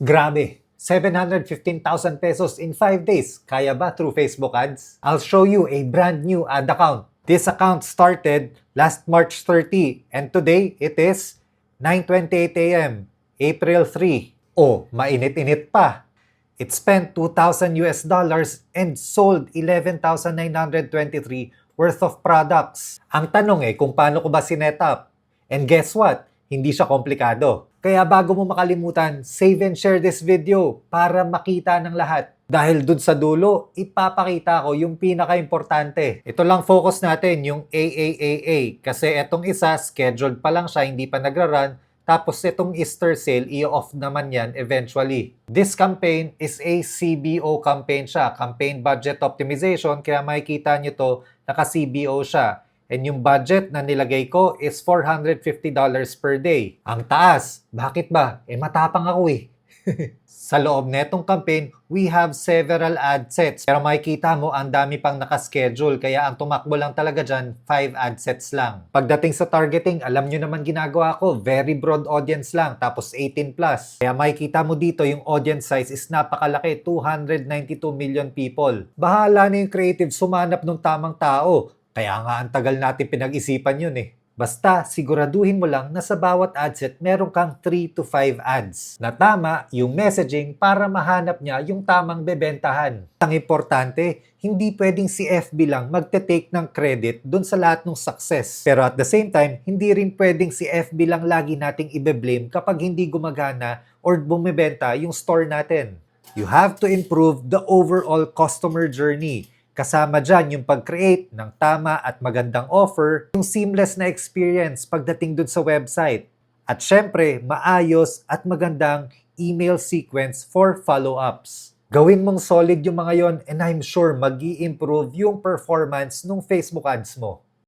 Grabe, 715,000 pesos in 5 days. Kaya ba through Facebook ads? I'll show you a brand new ad account. This account started last March 30 and today it is 9:28 a.m. April 3. Oh, mainit-init pa. It spent $2,000 and sold 11,923 worth of products. Ang tanong kung paano ko ba sinet up? And guess what? Hindi siya komplikado. Kaya bago mo makalimutan, save and share this video para makita ng lahat. Dahil dun sa dulo, ipapakita ko yung pinaka-importante. Ito lang focus natin, yung AAAA. Kasi etong isa, scheduled pa lang siya, hindi pa nagra-run. Tapos itong Easter sale, i-off naman yan eventually. This campaign is a CBO campaign siya. Campaign Budget Optimization. Kaya makikita nyo to, naka-CBO siya. And yung budget na nilagay ko is $450 per day. Ang taas. Bakit ba? Matapang ako Sa loob netong campaign, we have several ad sets. Pero makikita mo, ang dami pang nakaschedule. Kaya ang tumakbo lang talaga dyan, 5 ad sets lang. Pagdating sa targeting, alam nyo naman ginagawa ko. Very broad audience lang, tapos 18+. Kaya makikita mo dito, yung audience size is napakalaki, 292 million people. Bahala na yung creative sumanap ng tamang tao. Kaya nga ang tagal natin pinag-isipan yun Basta, siguraduhin mo lang na sa bawat adset meron kang 3 to 5 ads na tama yung messaging para mahanap niya yung tamang bebentahan. Ang importante, hindi pwedeng si FB lang magte-take ng credit dun sa lahat ng success. Pero at the same time, hindi rin pwedeng si FB lang lagi nating ibe-blame kapag hindi gumagana or bumibenta yung store natin. You have to improve the overall customer journey. Kasama dyan yung pag-create ng tama at magandang offer, yung seamless na experience pagdating dun sa website. At syempre, maayos at magandang email sequence for follow-ups. Gawin mong solid yung mga yon and I'm sure mag-i-improve yung performance ng Facebook ads mo.